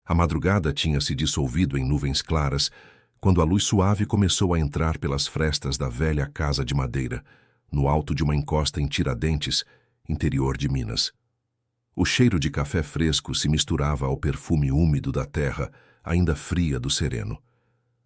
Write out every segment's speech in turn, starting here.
A madrugada tinha se dissolvido em nuvens claras, quando a luz suave começou a entrar pelas frestas da velha casa de madeira, no alto de uma encosta em Tiradentes, interior de Minas. O cheiro de café fresco se misturava ao perfume úmido da terra, ainda fria do sereno.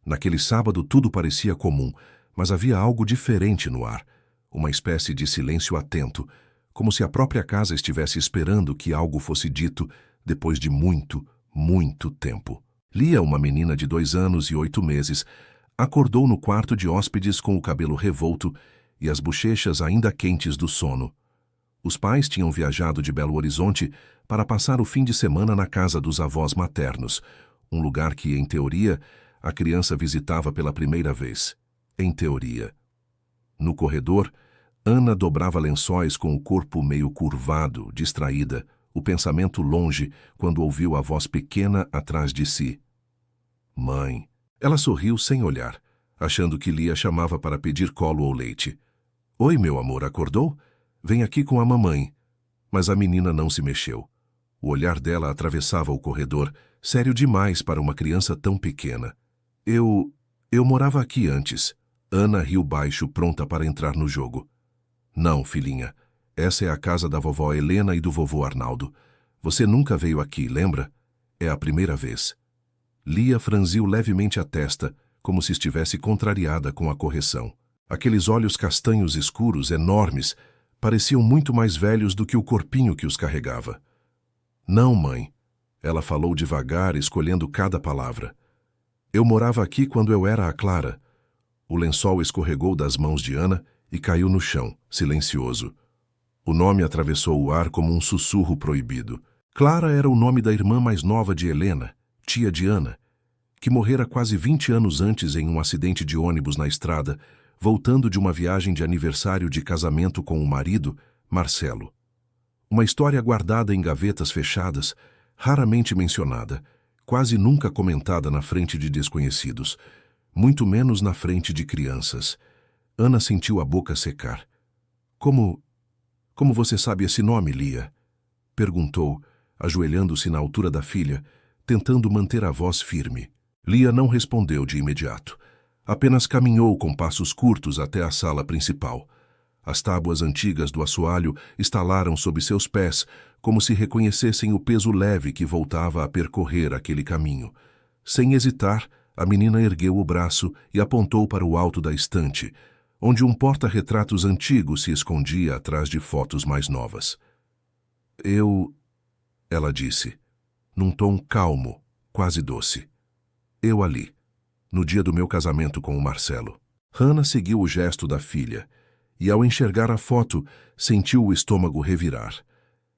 Naquele sábado tudo parecia comum, mas havia algo diferente no ar, uma espécie de silêncio atento, como se a própria casa estivesse esperando que algo fosse dito depois de muito, muito tempo. Lia, uma menina de 2 anos e 8 meses, acordou no quarto de hóspedes com o cabelo revolto e as bochechas ainda quentes do sono. Os pais tinham viajado de Belo Horizonte para passar o fim de semana na casa dos avós maternos, um lugar que, em teoria, a criança visitava pela primeira vez. Em teoria. No corredor, Ana dobrava lençóis com o corpo meio curvado, distraída, o pensamento longe, quando ouviu a voz pequena atrás de si. Mãe. Ela sorriu sem olhar, achando que Lia chamava para pedir colo ou leite. Oi, meu amor, acordou? Vem aqui com a mamãe. Mas a menina não se mexeu. O olhar dela atravessava o corredor, sério demais para uma criança tão pequena. Eu morava aqui antes. Ana riu baixo, pronta para entrar no jogo. Não, filhinha. Essa é a casa da vovó Helena e do vovô Arnaldo. Você nunca veio aqui, lembra? É a primeira vez. Lia franziu levemente a testa, como se estivesse contrariada com a correção. Aqueles olhos castanhos escuros, enormes, pareciam muito mais velhos do que o corpinho que os carregava. Não, mãe. Ela falou devagar, escolhendo cada palavra. Eu morava aqui quando eu era a Clara. O lençol escorregou das mãos de Ana e caiu no chão, silencioso. O nome atravessou o ar como um sussurro proibido. Clara era o nome da irmã mais nova de Helena, tia de Ana, que morrera quase 20 anos antes em um acidente de ônibus na estrada, voltando de uma viagem de aniversário de casamento com o marido, Marcelo. Uma história guardada em gavetas fechadas, raramente mencionada, quase nunca comentada na frente de desconhecidos, muito menos na frente de crianças. Ana sentiu a boca secar. Como você sabe esse nome, Lia? Perguntou, ajoelhando-se na altura da filha, tentando manter a voz firme. Lia não respondeu de imediato. Apenas caminhou com passos curtos até a sala principal. As tábuas antigas do assoalho estalaram sob seus pés, como se reconhecessem o peso leve que voltava a percorrer aquele caminho. Sem hesitar, a menina ergueu o braço e apontou para o alto da estante, onde um porta-retratos antigo se escondia atrás de fotos mais novas. Ela disse, num tom calmo, quase doce. Eu ali, no dia do meu casamento com o Marcelo. Hannah seguiu o gesto da filha, e ao enxergar a foto, sentiu o estômago revirar.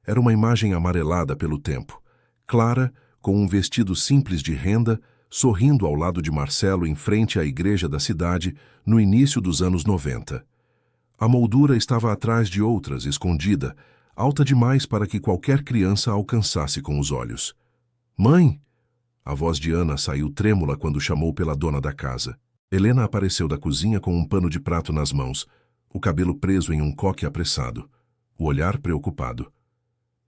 Era uma imagem amarelada pelo tempo, Clara, com um vestido simples de renda, sorrindo ao lado de Marcelo em frente à igreja da cidade, no início dos anos 90. A moldura estava atrás de outras, escondida, alta demais para que qualquer criança a alcançasse com os olhos. Mãe! A voz de Ana saiu trêmula quando chamou pela dona da casa. Helena apareceu da cozinha com um pano de prato nas mãos, o cabelo preso em um coque apressado, o olhar preocupado.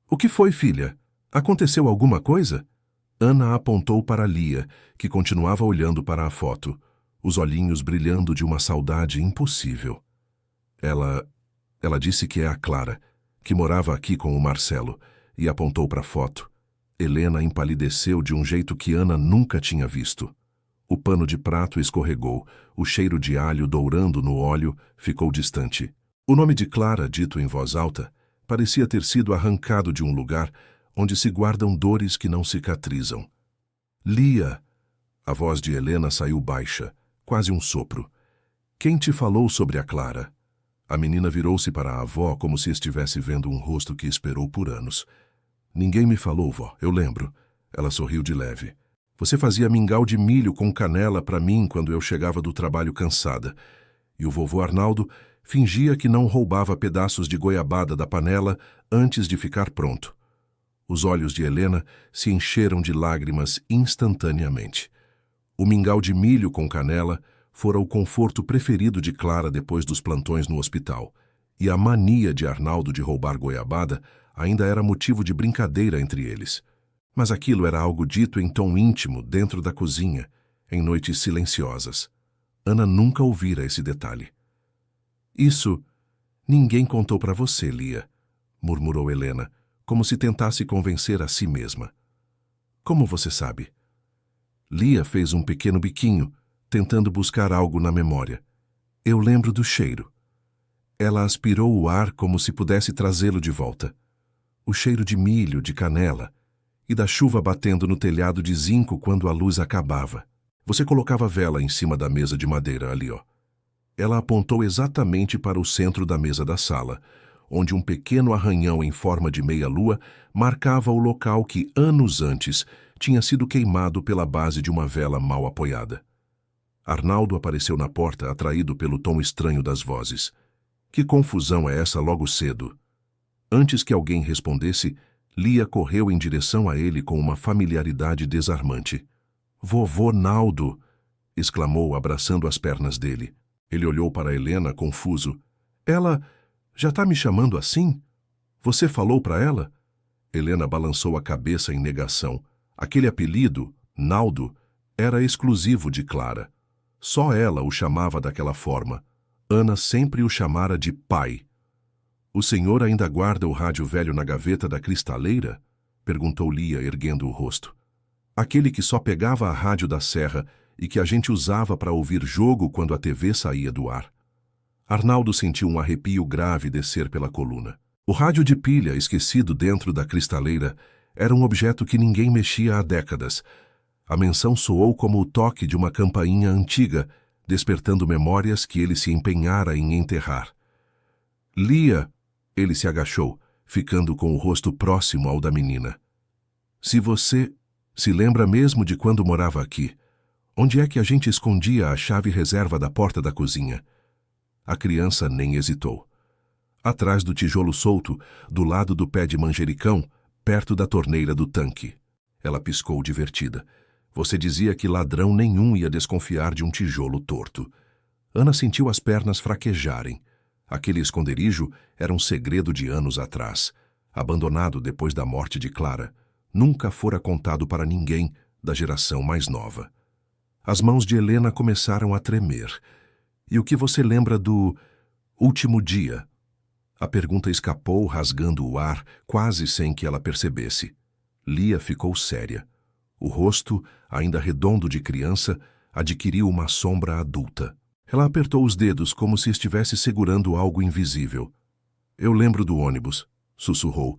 O que foi, filha? Aconteceu alguma coisa? Ana apontou para Lia, que continuava olhando para a foto, os olhinhos brilhando de uma saudade impossível. Ela disse que é a Clara, que morava aqui com o Marcelo, e apontou para a foto. Helena empalideceu de um jeito que Ana nunca tinha visto. O pano de prato escorregou, o cheiro de alho dourando no óleo ficou distante. O nome de Clara, dito em voz alta, parecia ter sido arrancado de um lugar onde se guardam dores que não cicatrizam. Lia! A voz de Helena saiu baixa, quase um sopro. Quem te falou sobre a Clara? A menina virou-se para a avó como se estivesse vendo um rosto que esperou por anos. Ninguém me falou, vó, eu lembro. Ela sorriu de leve. Você fazia mingau de milho com canela para mim quando eu chegava do trabalho cansada. E o vovô Arnaldo fingia que não roubava pedaços de goiabada da panela antes de ficar pronto. Os olhos de Helena se encheram de lágrimas instantaneamente. O mingau de milho com canela fora o conforto preferido de Clara depois dos plantões no hospital, e a mania de Arnaldo de roubar goiabada ainda era motivo de brincadeira entre eles. Mas aquilo era algo dito em tom íntimo dentro da cozinha, em noites silenciosas. Ana nunca ouvira esse detalhe. Isso ninguém contou para você, Lia, murmurou Helena, como se tentasse convencer a si mesma. Como você sabe? Lia fez um pequeno biquinho, tentando buscar algo na memória. Eu lembro do cheiro. Ela aspirou o ar como se pudesse trazê-lo de volta. O cheiro de milho, de canela, e da chuva batendo no telhado de zinco quando a luz acabava. Você colocava vela em cima da mesa de madeira ali, ó. Ela apontou exatamente para o centro da mesa da sala, onde um pequeno arranhão em forma de meia-lua marcava o local que, anos antes, tinha sido queimado pela base de uma vela mal apoiada. Arnaldo apareceu na porta, atraído pelo tom estranho das vozes. Que confusão é essa logo cedo? Antes que alguém respondesse, Lia correu em direção a ele com uma familiaridade desarmante. Vovô Naldo! Exclamou, abraçando as pernas dele. Ele olhou para Helena, confuso. Ela já está me chamando assim? Você falou para ela? Helena balançou a cabeça em negação. Aquele apelido, Naldo, era exclusivo de Clara. Só ela o chamava daquela forma. Ana sempre o chamara de pai. O senhor ainda guarda o rádio velho na gaveta da cristaleira? Perguntou Lia, erguendo o rosto. Aquele que só pegava a rádio da serra e que a gente usava para ouvir jogo quando a TV saía do ar. Arnaldo sentiu um arrepio grave descer pela coluna. O rádio de pilha, esquecido dentro da cristaleira, era um objeto que ninguém mexia há décadas. A menção soou como o toque de uma campainha antiga, despertando memórias que ele se empenhara em enterrar. Lia! Ele se agachou, ficando com o rosto próximo ao da menina. Se você se lembra mesmo de quando morava aqui, onde é que a gente escondia a chave reserva da porta da cozinha? A criança nem hesitou. Atrás do tijolo solto, do lado do pé de manjericão, perto da torneira do tanque. Ela piscou divertida. Você dizia que ladrão nenhum ia desconfiar de um tijolo torto. Ana sentiu as pernas fraquejarem. Aquele esconderijo era um segredo de anos atrás, abandonado depois da morte de Clara. Nunca fora contado para ninguém da geração mais nova. As mãos de Helena começaram a tremer. E o que você lembra do último dia? A pergunta escapou, rasgando o ar, quase sem que ela percebesse. Lia ficou séria. O rosto, ainda redondo de criança, adquiriu uma sombra adulta. Ela apertou os dedos como se estivesse segurando algo invisível. Eu lembro do ônibus, sussurrou.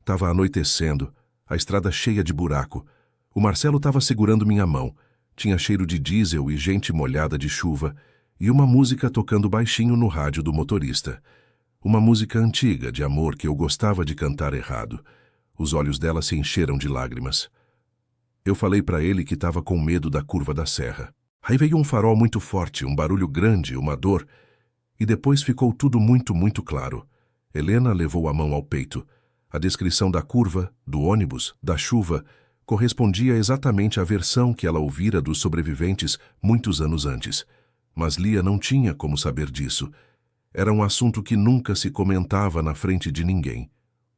Tava anoitecendo, a estrada cheia de buraco. O Marcelo estava segurando minha mão. Tinha cheiro de diesel e gente molhada de chuva, e uma música tocando baixinho no rádio do motorista. Uma música antiga, de amor, que eu gostava de cantar errado. Os olhos dela se encheram de lágrimas. Eu falei para ele que estava com medo da curva da serra. Aí veio um farol muito forte, um barulho grande, uma dor, e depois ficou tudo muito claro. Helena levou a mão ao peito. A descrição da curva, do ônibus, da chuva, correspondia exatamente à versão que ela ouvira dos sobreviventes muitos anos antes. Mas Lia não tinha como saber disso. Era um assunto que nunca se comentava na frente de ninguém.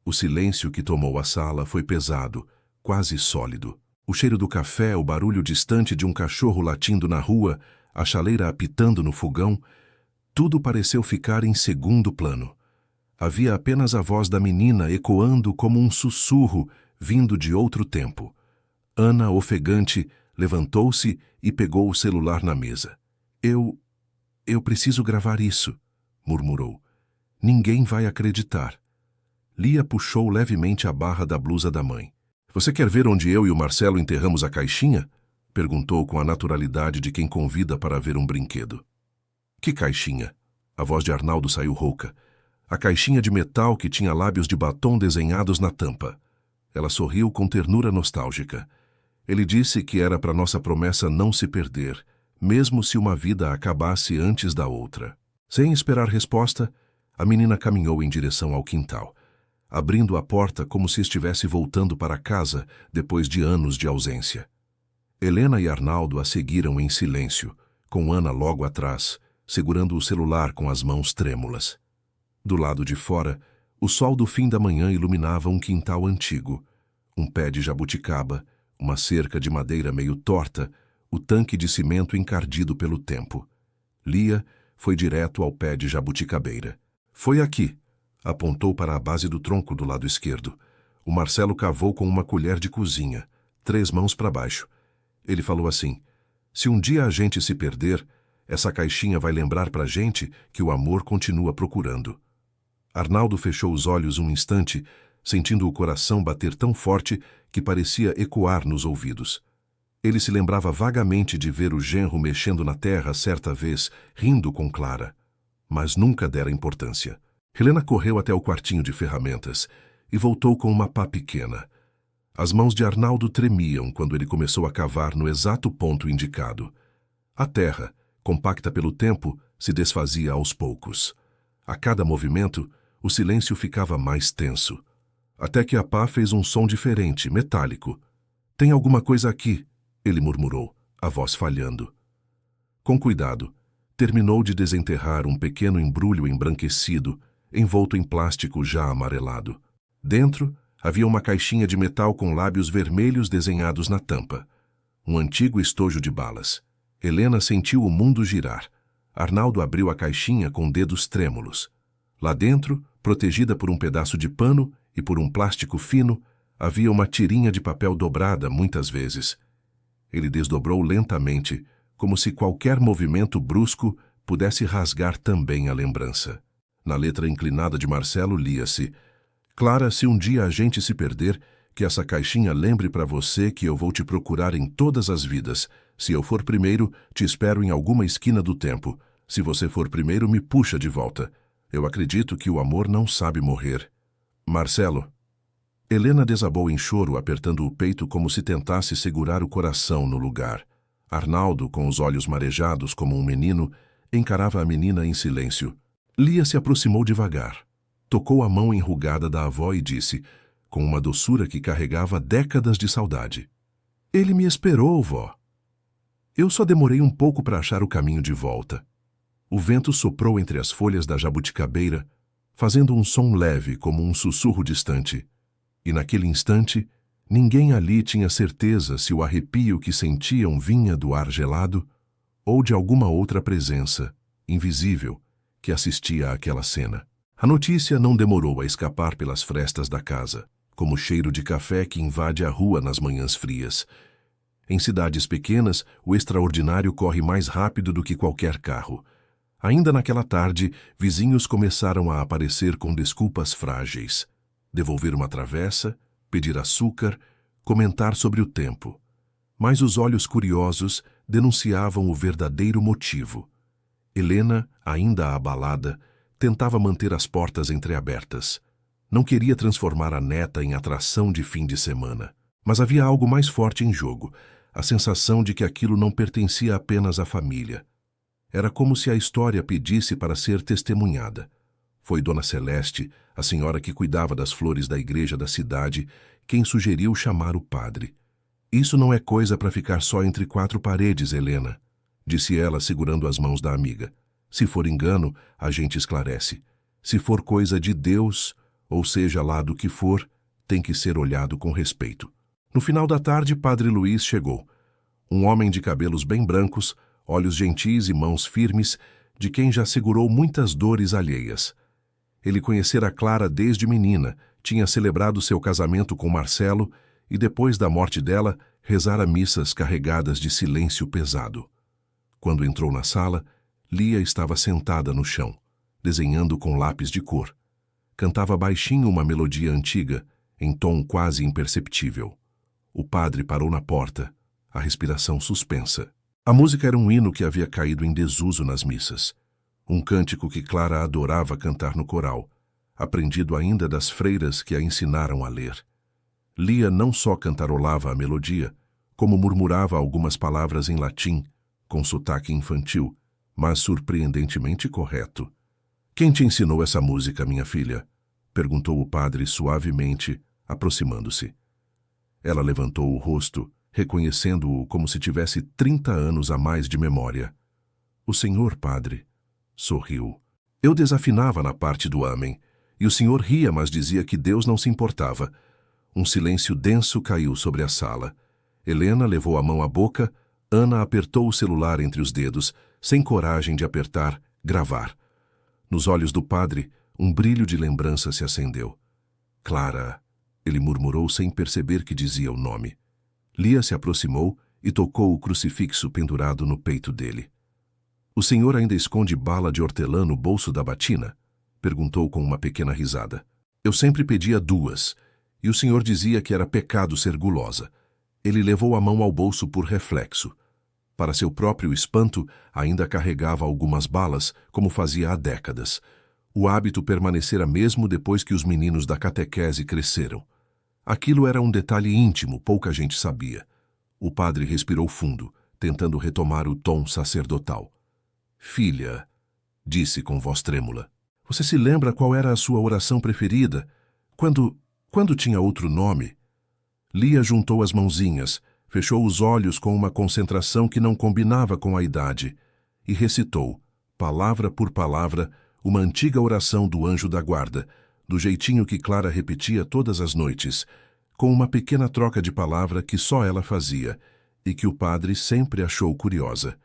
O silêncio que tomou a sala foi pesado, quase sólido. O cheiro do café, o barulho distante de um cachorro latindo na rua, a chaleira apitando no fogão, tudo pareceu ficar em segundo plano. Havia apenas a voz da menina ecoando como um sussurro vindo de outro tempo. Ana, ofegante, levantou-se e pegou o celular na mesa. Eu preciso gravar isso, murmurou. Ninguém vai acreditar. Lia puxou levemente a barra da blusa da mãe. Você quer ver onde eu e o Marcelo enterramos a caixinha? Perguntou com a naturalidade de quem convida para ver um brinquedo. Que caixinha? A voz de Arnaldo saiu rouca. A caixinha de metal que tinha lábios de batom desenhados na tampa. Ela sorriu com ternura nostálgica. Ele disse que era para nossa promessa não se perder, mesmo se uma vida acabasse antes da outra. Sem esperar resposta, a menina caminhou em direção ao quintal, abrindo a porta como se estivesse voltando para casa depois de anos de ausência. Helena e Arnaldo a seguiram em silêncio, com Ana logo atrás, segurando o celular com as mãos trêmulas. Do lado de fora, o sol do fim da manhã iluminava um quintal antigo, Um pé de jabuticaba, uma cerca de madeira meio torta, o tanque de cimento encardido pelo tempo. Lia foi direto ao pé de jabuticabeira. Foi aqui. Apontou para a base do tronco do lado esquerdo. O Marcelo cavou com uma colher de cozinha, 3 mãos para baixo. Ele falou assim: se um dia a gente se perder, essa caixinha vai lembrar pra gente que o amor continua procurando. Arnaldo fechou os olhos um instante, sentindo o coração bater tão forte que parecia ecoar nos ouvidos. Ele se lembrava vagamente de ver o genro mexendo na terra certa vez, rindo com Clara. Mas nunca dera importância. Helena correu até o quartinho de ferramentas e voltou com uma pá pequena. As mãos de Arnaldo tremiam quando ele começou a cavar no exato ponto indicado. A terra, compacta pelo tempo, se desfazia aos poucos. A cada movimento, o silêncio ficava mais tenso. Até que a pá fez um som diferente, metálico. "Tem alguma coisa aqui", ele murmurou, a voz falhando. Com cuidado, terminou de desenterrar um pequeno embrulho embranquecido, envolto em plástico já amarelado. Dentro, havia uma caixinha de metal com lábios vermelhos desenhados na tampa. Um antigo estojo de balas. Helena sentiu o mundo girar. Arnaldo abriu a caixinha com dedos trêmulos. Lá dentro, protegida por um pedaço de pano e por um plástico fino, havia uma tirinha de papel dobrada muitas vezes. Ele desdobrou lentamente, como se qualquer movimento brusco pudesse rasgar também a lembrança. Na letra inclinada de Marcelo lia-se: "Clara, se um dia a gente se perder, que essa caixinha lembre para você que eu vou te procurar em todas as vidas. Se eu for primeiro, te espero em alguma esquina do tempo. Se você for primeiro, me puxa de volta. Eu acredito que o amor não sabe morrer. Marcelo." Helena desabou em choro, apertando o peito como se tentasse segurar o coração no lugar. Arnaldo, com os olhos marejados como um menino, encarava a menina em silêncio. Lia se aproximou devagar. Tocou a mão enrugada da avó e disse, com uma doçura que carregava décadas de saudade: "Ele me esperou, vó. Eu só demorei um pouco para achar o caminho de volta." O vento soprou entre as folhas da jabuticabeira, fazendo um som leve como um sussurro distante. E naquele instante, ninguém ali tinha certeza se o arrepio que sentiam vinha do ar gelado ou de alguma outra presença, invisível, que assistia àquela cena. A notícia não demorou a escapar pelas frestas da casa, como o cheiro de café que invade a rua nas manhãs frias. Em cidades pequenas, o extraordinário corre mais rápido do que qualquer carro. Ainda naquela tarde, vizinhos começaram a aparecer com desculpas frágeis. Devolver uma travessa, pedir açúcar, comentar sobre o tempo. Mas os olhos curiosos denunciavam o verdadeiro motivo. Helena, ainda abalada, tentava manter as portas entreabertas. Não queria transformar a neta em atração de fim de semana. Mas havia algo mais forte em jogo, a sensação de que aquilo não pertencia apenas à família. Era como se a história pedisse para ser testemunhada. Foi Dona Celeste, a senhora que cuidava das flores da igreja da cidade, quem sugeriu chamar o padre. "Isso não é coisa para ficar só entre 4 paredes, Helena", disse ela segurando as mãos da amiga. "Se for engano, a gente esclarece. Se for coisa de Deus, ou seja lá do que for, tem que ser olhado com respeito." No final da tarde, Padre Luiz chegou. Um homem de cabelos bem brancos, olhos gentis e mãos firmes, de quem já segurou muitas dores alheias. Ele conhecera Clara desde menina, tinha celebrado seu casamento com Marcelo e, depois da morte dela, rezara missas carregadas de silêncio pesado. Quando entrou na sala, Lia estava sentada no chão, desenhando com lápis de cor. Cantava baixinho uma melodia antiga, em tom quase imperceptível. O padre parou na porta, a respiração suspensa. A música era um hino que havia caído em desuso nas missas. Um cântico que Clara adorava cantar no coral, aprendido ainda das freiras que a ensinaram a ler. Lia não só cantarolava a melodia, como murmurava algumas palavras em latim, com sotaque infantil, mas surpreendentemente correto. "Quem te ensinou essa música, minha filha?" perguntou o padre suavemente, aproximando-se. Ela levantou o rosto, reconhecendo-o como se tivesse 30 anos a mais de memória. "O senhor, padre." Sorriu. "Eu desafinava na parte do amém, e o senhor ria, mas dizia que Deus não se importava. Um silêncio denso caiu sobre a sala. Helena levou a mão à boca, Ana apertou o celular entre os dedos, sem coragem de apertar gravar. Nos olhos do padre, um brilho de lembrança se acendeu. Clara, ele murmurou sem perceber que dizia o nome. Lia se aproximou e tocou o crucifixo pendurado no peito dele. O senhor ainda esconde bala de hortelã no bolso da batina? Perguntou com uma pequena risada. Eu sempre pedia 2, e o senhor dizia que era pecado ser gulosa. Ele levou a mão ao bolso por reflexo. Para seu próprio espanto, ainda carregava algumas balas, como fazia há décadas. O hábito permanecera mesmo depois que os meninos da catequese cresceram. Aquilo era um detalhe íntimo, pouca gente sabia. O padre respirou fundo, tentando retomar o tom sacerdotal. Filha, disse com voz trêmula, você se lembra qual era a sua oração preferida? Quando tinha outro nome? Lia juntou as mãozinhas, fechou os olhos com uma concentração que não combinava com a idade, e recitou, palavra por palavra, uma antiga oração do anjo da guarda, do jeitinho que Clara repetia todas as noites, com uma pequena troca de palavra que só ela fazia, e que o padre sempre achou curiosa.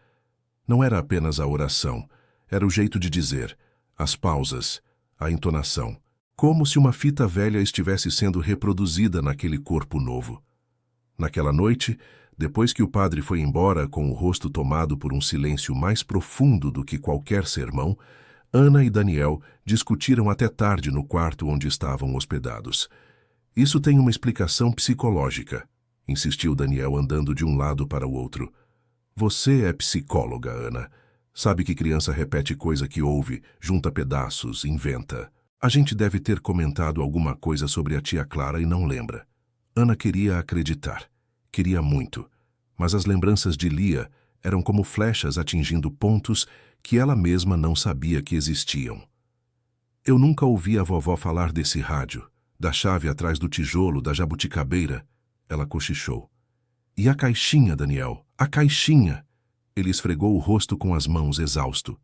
Não era apenas a oração, era o jeito de dizer, as pausas, a entonação, como se uma fita velha estivesse sendo reproduzida naquele corpo novo. Naquela noite, depois que o padre foi embora com o rosto tomado por um silêncio mais profundo do que qualquer sermão, Ana e Daniel discutiram até tarde no quarto onde estavam hospedados. Isso tem uma explicação psicológica, insistiu Daniel andando de um lado para o outro. Você é psicóloga, Ana. Sabe que criança repete coisa que ouve, junta pedaços, inventa. A gente deve ter comentado alguma coisa sobre a tia Clara e não lembra. Ana queria acreditar. Queria muito. Mas as lembranças de Lia eram como flechas atingindo pontos que ela mesma não sabia que existiam. Eu nunca ouvi a vovó falar desse rádio, da chave atrás do tijolo da jabuticabeira. Ela cochichou. E a caixinha, Daniel, a caixinha! Ele esfregou o rosto com as mãos, exausto.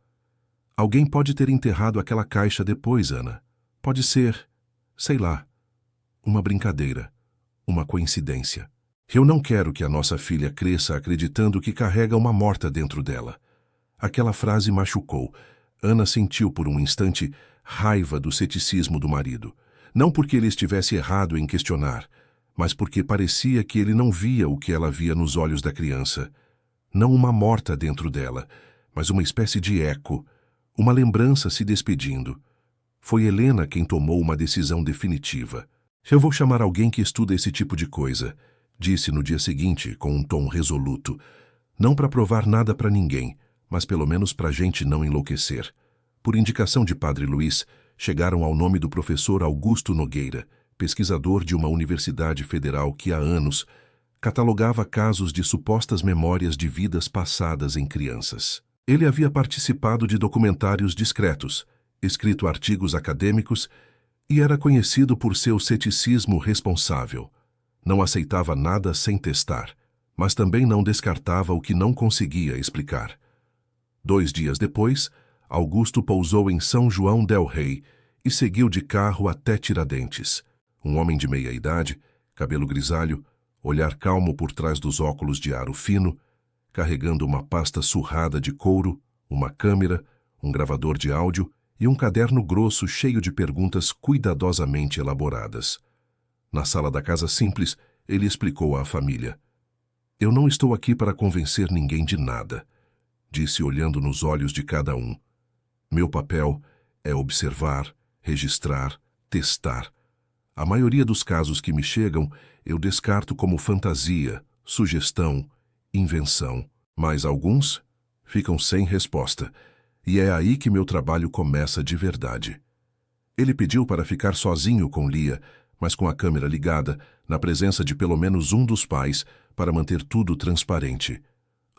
Alguém pode ter enterrado aquela caixa depois, Ana. Pode ser, sei lá, uma brincadeira, uma coincidência. Eu não quero que a nossa filha cresça acreditando que carrega uma morta dentro dela. Aquela frase machucou. Ana sentiu por um instante raiva do ceticismo do marido. Não porque ele estivesse errado em questionar, mas porque parecia que ele não via o que ela via nos olhos da criança. Não uma morta dentro dela, mas uma espécie de eco, uma lembrança se despedindo. Foi Helena quem tomou uma decisão definitiva. Eu vou chamar alguém que estuda esse tipo de coisa, disse no dia seguinte, com um tom resoluto. Não para provar nada para ninguém, mas pelo menos para a gente não enlouquecer. Por indicação de Padre Luiz, chegaram ao nome do professor Augusto Nogueira, pesquisador de uma universidade federal que há anos catalogava casos de supostas memórias de vidas passadas em crianças. Ele havia participado de documentários discretos, escrito artigos acadêmicos e era conhecido por seu ceticismo responsável. Não aceitava nada sem testar, mas também não descartava o que não conseguia explicar. 2 dias depois, Augusto pousou em São João del Rei e seguiu de carro até Tiradentes. Um homem de meia idade, cabelo grisalho, olhar calmo por trás dos óculos de aro fino, carregando uma pasta surrada de couro, uma câmera, um gravador de áudio e um caderno grosso cheio de perguntas cuidadosamente elaboradas. Na sala da casa simples, ele explicou à família. Eu não estou aqui para convencer ninguém de nada, disse olhando nos olhos de cada um. Meu papel é observar, registrar, testar. A maioria dos casos que me chegam eu descarto como fantasia, sugestão, invenção, mas alguns ficam sem resposta, e é aí que meu trabalho começa de verdade. Ele pediu para ficar sozinho com Lia, mas com a câmera ligada, na presença de pelo menos um dos pais, para manter tudo transparente.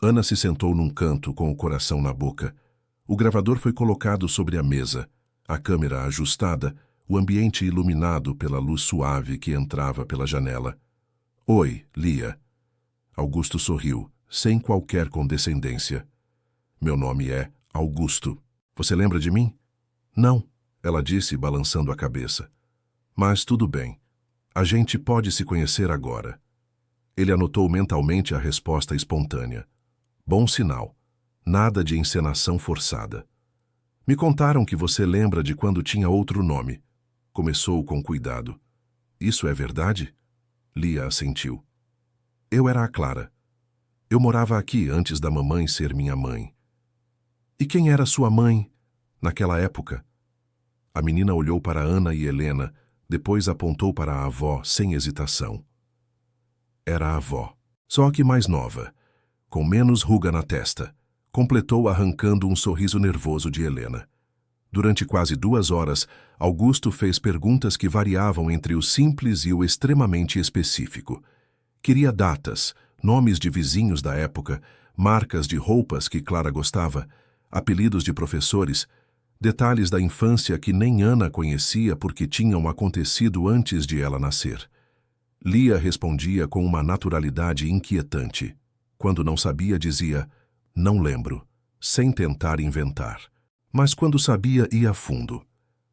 Ana se sentou num canto com o coração na boca. O gravador foi colocado sobre a mesa, a câmera ajustada, o ambiente iluminado pela luz suave que entrava pela janela. Oi, Lia. Augusto sorriu, sem qualquer condescendência. Meu nome é Augusto. Você lembra de mim? Não, ela disse, balançando a cabeça. Mas tudo bem. A gente pode se conhecer agora. Ele anotou mentalmente a resposta espontânea. Bom sinal. Nada de encenação forçada. Me contaram que você lembra de quando tinha outro nome. Começou com cuidado. Isso é verdade? Lia assentiu. Eu era a Clara. Eu morava aqui antes da mamãe ser minha mãe. E quem era sua mãe naquela época? A menina olhou para Ana e Helena, depois apontou para a avó sem hesitação. Era a avó, só que mais nova, com menos ruga na testa, completou arrancando um sorriso nervoso de Helena. Durante quase 2 horas, Augusto fez perguntas que variavam entre o simples e o extremamente específico. Queria datas, nomes de vizinhos da época, marcas de roupas que Clara gostava, apelidos de professores, detalhes da infância que nem Ana conhecia porque tinham acontecido antes de ela nascer. Lia respondia com uma naturalidade inquietante. Quando não sabia, dizia, não lembro, sem tentar inventar. Mas quando sabia, ia a fundo.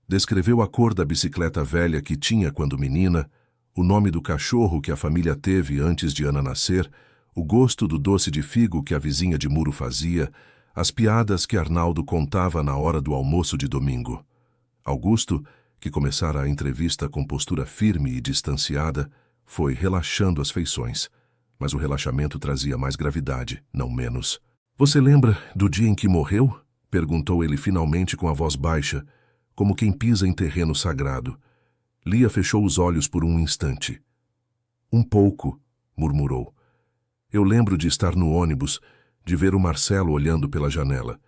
Descreveu a cor da bicicleta velha que tinha quando menina, o nome do cachorro que a família teve antes de Ana nascer, o gosto do doce de figo que a vizinha de muro fazia, as piadas que Arnaldo contava na hora do almoço de domingo. Augusto, que começara a entrevista com postura firme e distanciada, foi relaxando as feições, mas o relaxamento trazia mais gravidade, não menos. Você lembra do dia em que morreu? Perguntou ele finalmente com a voz baixa, como quem pisa em terreno sagrado. Lia fechou os olhos por um instante. Um pouco, murmurou. Eu lembro de estar no ônibus, de ver o Marcelo olhando pela janela.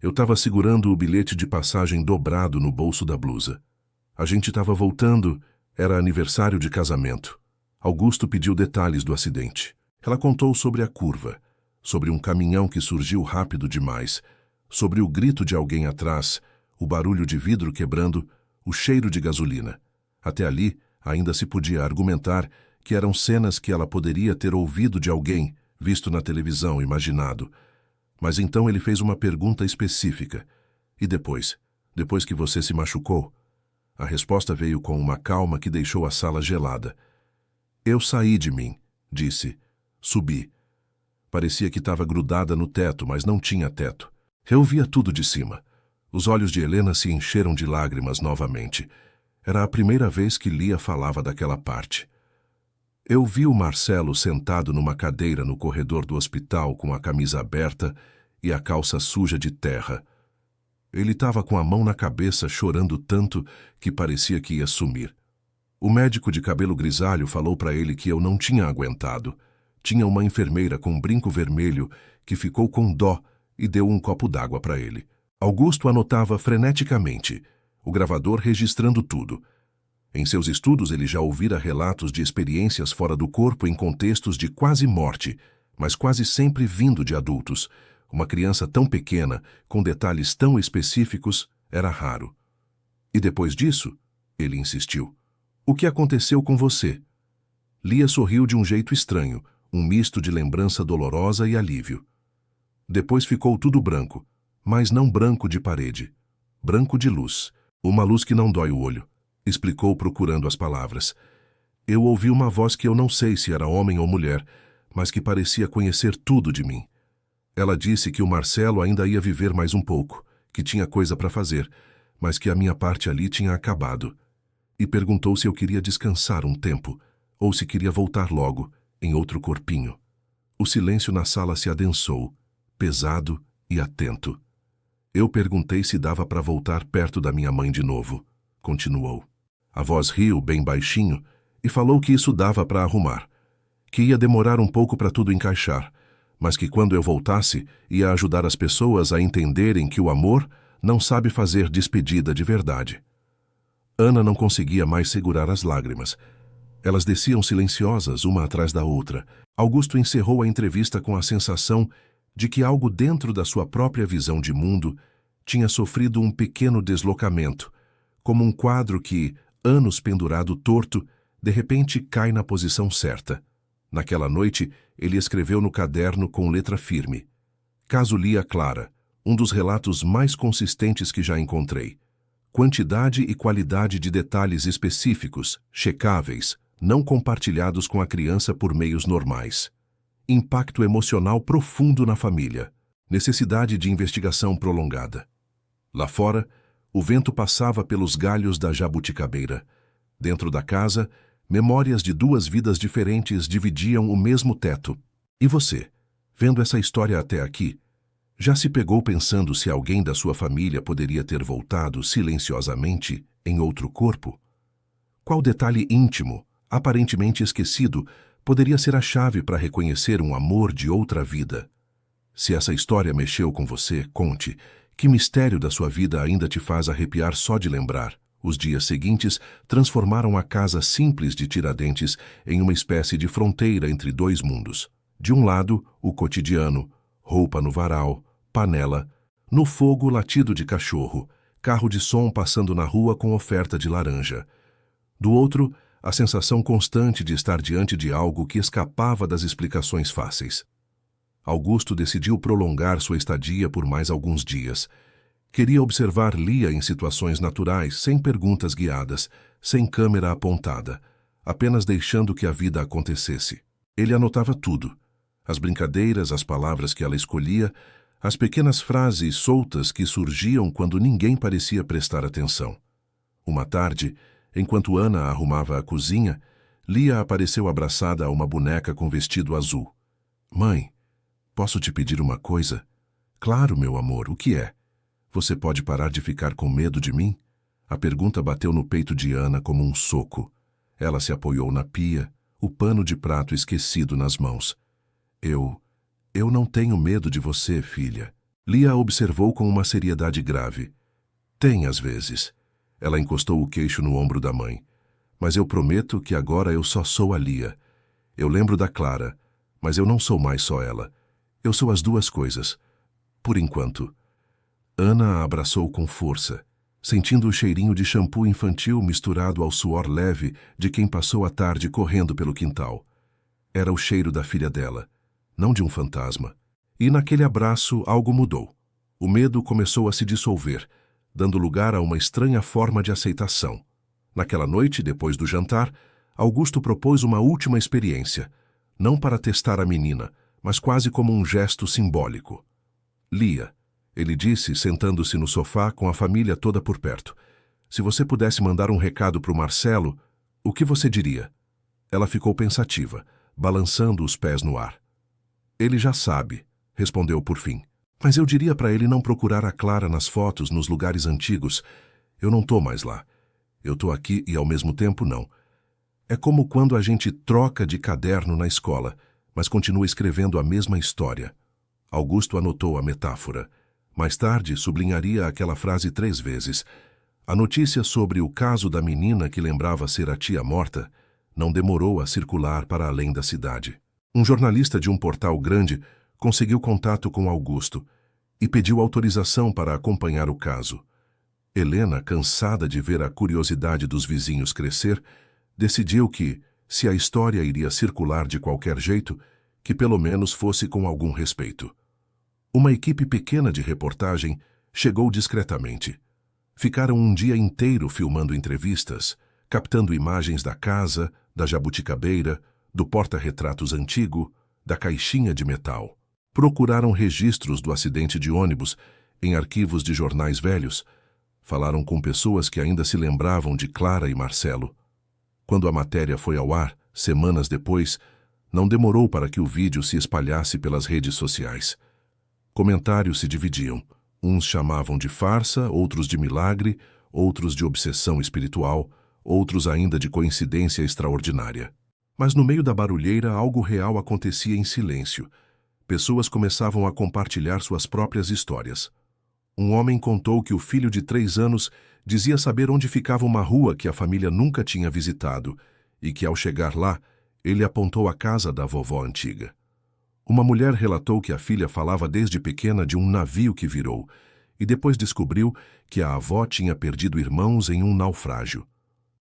Eu estava segurando o bilhete de passagem dobrado no bolso da blusa. A gente estava voltando, era aniversário de casamento. Augusto pediu detalhes do acidente. Ela contou sobre a curva, sobre um caminhão que surgiu rápido demais, sobre o grito de alguém atrás, o barulho de vidro quebrando, o cheiro de gasolina. Até ali, ainda se podia argumentar que eram cenas que ela poderia ter ouvido de alguém, visto na televisão, imaginado. Mas então ele fez uma pergunta específica. E depois? Depois que você se machucou? A resposta veio com uma calma que deixou a sala gelada. Eu saí de mim, disse. Subi. Parecia que estava grudada no teto, mas não tinha teto. Eu via tudo de cima. Os olhos de Helena se encheram de lágrimas novamente. Era a primeira vez que Lia falava daquela parte. Eu vi o Marcelo sentado numa cadeira no corredor do hospital com a camisa aberta e a calça suja de terra. Ele estava com a mão na cabeça, chorando tanto que parecia que ia sumir. O médico de cabelo grisalho falou para ele que eu não tinha aguentado. Tinha uma enfermeira com um brinco vermelho que ficou com dó e deu um copo d'água para ele. Augusto anotava freneticamente, o gravador registrando tudo. Em seus estudos ele já ouvira relatos de experiências fora do corpo em contextos de quase morte, mas quase sempre vindo de adultos. Uma criança tão pequena, com detalhes tão específicos, era raro. E depois disso, ele insistiu. O que aconteceu com você? Lia sorriu de um jeito estranho, um misto de lembrança dolorosa e alívio. Depois ficou tudo branco, mas não branco de parede. Branco de luz. Uma luz que não dói o olho. Explicou procurando as palavras. Eu ouvi uma voz que eu não sei se era homem ou mulher, mas que parecia conhecer tudo de mim. Ela disse que o Marcelo ainda ia viver mais um pouco, que tinha coisa para fazer, mas que a minha parte ali tinha acabado. E perguntou se eu queria descansar um tempo, ou se queria voltar logo, em outro corpinho. O silêncio na sala se adensou, pesado e atento. Eu perguntei se dava para voltar perto da minha mãe de novo. Continuou. A voz riu bem baixinho e falou que isso dava para arrumar, que ia demorar um pouco para tudo encaixar, mas que quando eu voltasse ia ajudar as pessoas a entenderem que o amor não sabe fazer despedida de verdade. Ana não conseguia mais segurar as lágrimas. Elas desciam silenciosas, uma atrás da outra. Augusto encerrou a entrevista com a sensação de que algo dentro da sua própria visão de mundo tinha sofrido um pequeno deslocamento, como um quadro que, anos pendurado torto, de repente cai na posição certa. Naquela noite, ele escreveu no caderno com letra firme. Caso Lia Clara, um dos relatos mais consistentes que já encontrei. Quantidade e qualidade de detalhes específicos, checáveis, não compartilhados com a criança por meios normais. Impacto emocional profundo na família. Necessidade de investigação prolongada. Lá fora, o vento passava pelos galhos da jabuticabeira. Dentro da casa, memórias de duas vidas diferentes dividiam o mesmo teto. E você, vendo essa história até aqui, já se pegou pensando se alguém da sua família poderia ter voltado silenciosamente em outro corpo? Qual detalhe íntimo, aparentemente esquecido, poderia ser a chave para reconhecer um amor de outra vida? Se essa história mexeu com você, conte. Que mistério da sua vida ainda te faz arrepiar só de lembrar? Os dias seguintes transformaram a casa simples de Tiradentes em uma espécie de fronteira entre dois mundos. De um lado, o cotidiano, roupa no varal, panela, no fogo latido de cachorro, carro de som passando na rua com oferta de laranja. Do outro, a sensação constante de estar diante de algo que escapava das explicações fáceis. Augusto decidiu prolongar sua estadia por mais alguns dias. Queria observar Lia em situações naturais, sem perguntas guiadas, sem câmera apontada, apenas deixando que a vida acontecesse. Ele anotava tudo: as brincadeiras, as palavras que ela escolhia, as pequenas frases soltas que surgiam quando ninguém parecia prestar atenção. Uma tarde, enquanto Ana arrumava a cozinha, Lia apareceu abraçada a uma boneca com vestido azul. "Mãe, posso te pedir uma coisa?" "Claro, meu amor, o que é?" "Você pode parar de ficar com medo de mim?" A pergunta bateu no peito de Ana como um soco. Ela se apoiou na pia, o pano de prato esquecido nas mãos. Eu não tenho medo de você, filha." Lia a observou com uma seriedade grave. "Tem, às vezes." Ela encostou o queixo no ombro da mãe. "Mas eu prometo que agora eu só sou a Lia. Eu lembro da Clara, mas eu não sou mais só ela. Eu sou as duas coisas. Por enquanto." Ana a abraçou com força, sentindo o cheirinho de shampoo infantil misturado ao suor leve de quem passou a tarde correndo pelo quintal. Era o cheiro da filha dela, não de um fantasma. E naquele abraço algo mudou. O medo começou a se dissolver, dando lugar a uma estranha forma de aceitação. Naquela noite, depois do jantar, Augusto propôs uma última experiência, não para testar a menina, mas quase como um gesto simbólico. "Lia", ele disse, sentando-se no sofá com a família toda por perto, "se você pudesse mandar um recado para o Marcelo, o que você diria?" Ela ficou pensativa, balançando os pés no ar. "Ele já sabe", respondeu por fim. "Mas eu diria para ele não procurar a Clara nas fotos, nos lugares antigos. Eu não tô mais lá. Eu tô aqui e ao mesmo tempo não. É como quando a gente troca de caderno na escola, mas continua escrevendo a mesma história." Augusto anotou a metáfora. Mais tarde, sublinharia aquela frase 3 vezes. A notícia sobre o caso da menina que lembrava ser a tia morta não demorou a circular para além da cidade. Um jornalista de um portal grande conseguiu contato com Augusto e pediu autorização para acompanhar o caso. Helena, cansada de ver a curiosidade dos vizinhos crescer, decidiu que, se a história iria circular de qualquer jeito, que pelo menos fosse com algum respeito. Uma equipe pequena de reportagem chegou discretamente. Ficaram um dia inteiro filmando entrevistas, captando imagens da casa, da jabuticabeira, do porta-retratos antigo, da caixinha de metal. Procuraram registros do acidente de ônibus em arquivos de jornais velhos. Falaram com pessoas que ainda se lembravam de Clara e Marcelo. Quando a matéria foi ao ar, semanas depois, não demorou para que o vídeo se espalhasse pelas redes sociais. Comentários se dividiam. Uns chamavam de farsa, outros de milagre, outros de obsessão espiritual, outros ainda de coincidência extraordinária. Mas no meio da barulheira algo real acontecia em silêncio. Pessoas começavam a compartilhar suas próprias histórias. Um homem contou que o filho de 3 anos dizia saber onde ficava uma rua que a família nunca tinha visitado e que, ao chegar lá, ele apontou a casa da vovó antiga. Uma mulher relatou que a filha falava desde pequena de um navio que virou e depois descobriu que a avó tinha perdido irmãos em um naufrágio.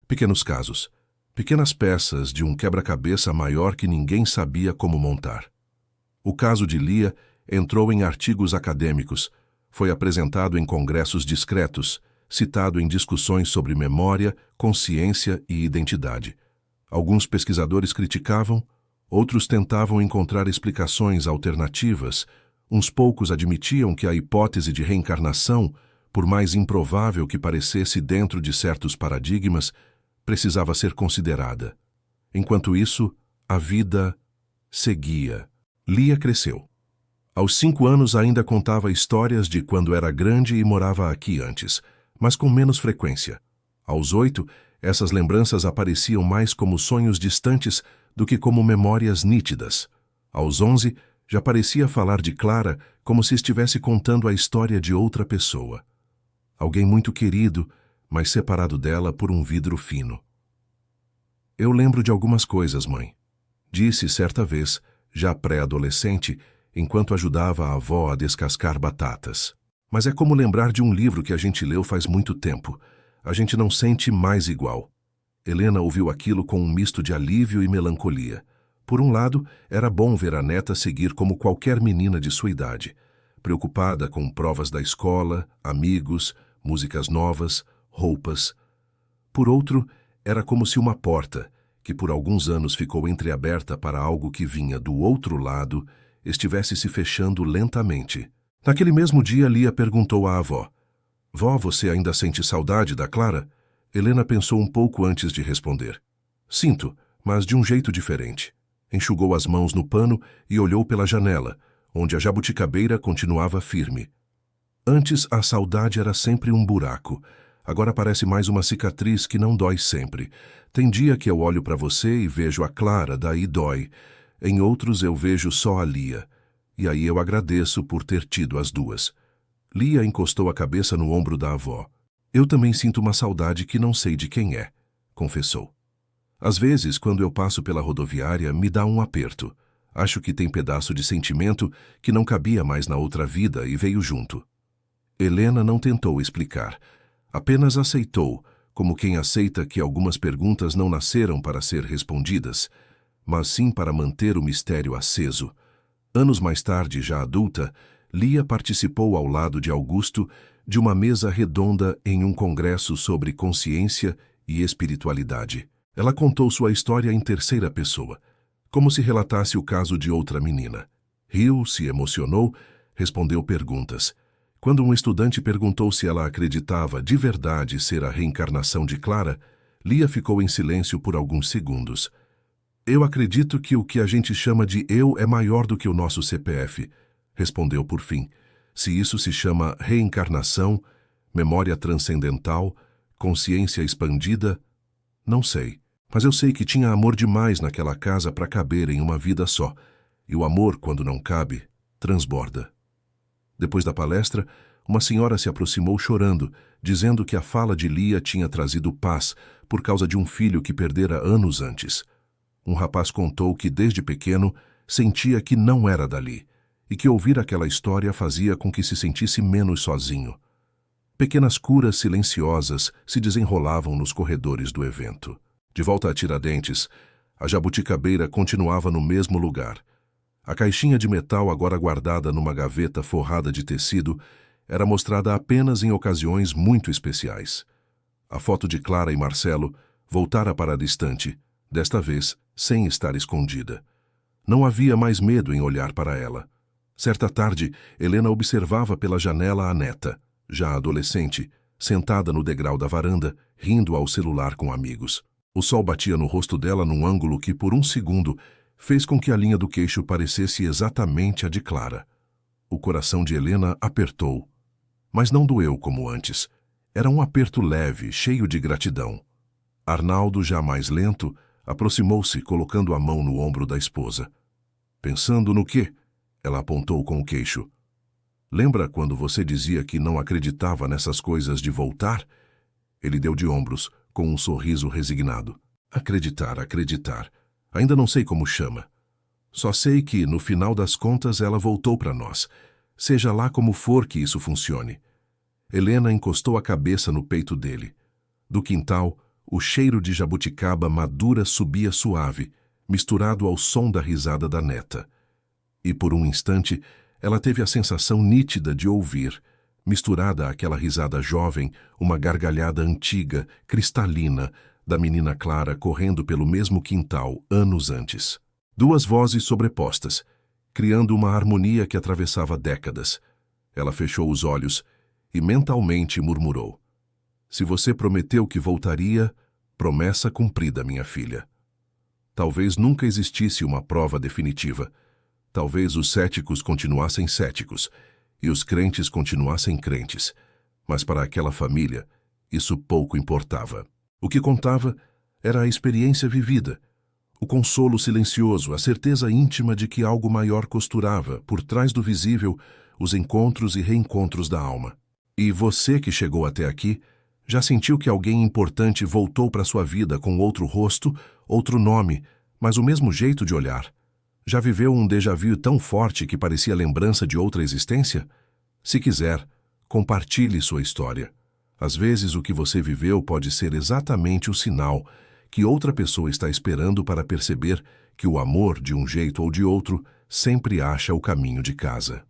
Pequenos casos, pequenas peças de um quebra-cabeça maior que ninguém sabia como montar. O caso de Lia entrou em artigos acadêmicos, foi apresentado em congressos discretos, citado em discussões sobre memória, consciência e identidade. Alguns pesquisadores criticavam, outros tentavam encontrar explicações alternativas, uns poucos admitiam que a hipótese de reencarnação, por mais improvável que parecesse dentro de certos paradigmas, precisava ser considerada. Enquanto isso, a vida seguia. Lia cresceu. Aos 5 anos ainda contava histórias de quando era grande e morava aqui antes, mas com menos frequência. Aos 8, essas lembranças apareciam mais como sonhos distantes do que como memórias nítidas. Aos 11, já parecia falar de Clara como se estivesse contando a história de outra pessoa. Alguém muito querido, mas separado dela por um vidro fino. Eu lembro de algumas coisas, mãe. Disse certa vez, já pré-adolescente, enquanto ajudava a avó a descascar batatas. Mas é como lembrar de um livro que a gente leu faz muito tempo. A gente não sente mais igual. Helena ouviu aquilo com um misto de alívio e melancolia. Por um lado, era bom ver a neta seguir como qualquer menina de sua idade, preocupada com provas da escola, amigos, músicas novas, roupas. Por outro, era como se uma porta, que por alguns anos ficou entreaberta para algo que vinha do outro lado, estivesse se fechando lentamente. Naquele mesmo dia, Lia perguntou à avó: "Vó, você ainda sente saudade da Clara?" Helena pensou um pouco antes de responder. "Sinto, mas de um jeito diferente." Enxugou as mãos no pano e olhou pela janela, onde a jabuticabeira continuava firme. Antes, a saudade era sempre um buraco. Agora parece mais uma cicatriz que não dói sempre. Tem dia que eu olho para você e vejo a Clara, daí dói. Em outros eu vejo só a Lia. E aí eu agradeço por ter tido as duas. Lia encostou a cabeça no ombro da avó. "Eu também sinto uma saudade que não sei de quem é", confessou. "Às vezes, quando eu passo pela rodoviária, me dá um aperto. Acho que tem pedaço de sentimento que não cabia mais na outra vida e veio junto." Helena não tentou explicar. Apenas aceitou, como quem aceita que algumas perguntas não nasceram para ser respondidas, mas sim para manter o mistério aceso. Anos mais tarde, já adulta, Lia participou ao lado de Augusto de uma mesa redonda em um congresso sobre consciência e espiritualidade. Ela contou sua história em terceira pessoa, como se relatasse o caso de outra menina. Riu, se emocionou, respondeu perguntas. Quando um estudante perguntou se ela acreditava de verdade ser a reencarnação de Clara, Lia ficou em silêncio por alguns segundos. "Eu acredito que o que a gente chama de eu é maior do que o nosso CPF", respondeu por fim. "Se isso se chama reencarnação, memória transcendental, consciência expandida, não sei. Mas eu sei que tinha amor demais naquela casa para caber em uma vida só. E o amor, quando não cabe, transborda." Depois da palestra, uma senhora se aproximou chorando, dizendo que a fala de Lia tinha trazido paz por causa de um filho que perdera anos antes. Um rapaz contou que, desde pequeno, sentia que não era dali, e que ouvir aquela história fazia com que se sentisse menos sozinho. Pequenas curas silenciosas se desenrolavam nos corredores do evento. De volta a Tiradentes, a jabuticabeira continuava no mesmo lugar. A caixinha de metal, agora guardada numa gaveta forrada de tecido, era mostrada apenas em ocasiões muito especiais. A foto de Clara e Marcelo voltara para a estante, desta vez sem estar escondida. Não havia mais medo em olhar para ela. Certa tarde, Helena observava pela janela a neta, já adolescente, sentada no degrau da varanda, rindo ao celular com amigos. O sol batia no rosto dela num ângulo que, por um segundo, fez com que a linha do queixo parecesse exatamente a de Clara. O coração de Helena apertou, mas não doeu como antes. Era um aperto leve, cheio de gratidão. Arnaldo, já mais lento, aproximou-se, colocando a mão no ombro da esposa. "Pensando no quê?" Ela apontou com o queixo. "Lembra quando você dizia que não acreditava nessas coisas de voltar?" Ele deu de ombros, com um sorriso resignado. "Acreditar, acreditar. Ainda não sei como chama. Só sei que, no final das contas, ela voltou para nós. Seja lá como for que isso funcione." Helena encostou a cabeça no peito dele. Do quintal, o cheiro de jabuticaba madura subia suave, misturado ao som da risada da neta. E por um instante, ela teve a sensação nítida de ouvir, misturada àquela risada jovem, uma gargalhada antiga, cristalina, da menina Clara correndo pelo mesmo quintal anos antes. Duas vozes sobrepostas, criando uma harmonia que atravessava décadas. Ela fechou os olhos e mentalmente murmurou: "Se você prometeu que voltaria, promessa cumprida, minha filha." Talvez nunca existisse uma prova definitiva. Talvez os céticos continuassem céticos e os crentes continuassem crentes. Mas para aquela família, isso pouco importava. O que contava era a experiência vivida, o consolo silencioso, a certeza íntima de que algo maior costurava, por trás do visível, os encontros e reencontros da alma. E você que chegou até aqui, já sentiu que alguém importante voltou para sua vida com outro rosto, outro nome, mas o mesmo jeito de olhar? Já viveu um déjà-vu tão forte que parecia lembrança de outra existência? Se quiser, compartilhe sua história. Às vezes o que você viveu pode ser exatamente o sinal que outra pessoa está esperando para perceber que o amor, de um jeito ou de outro, sempre acha o caminho de casa.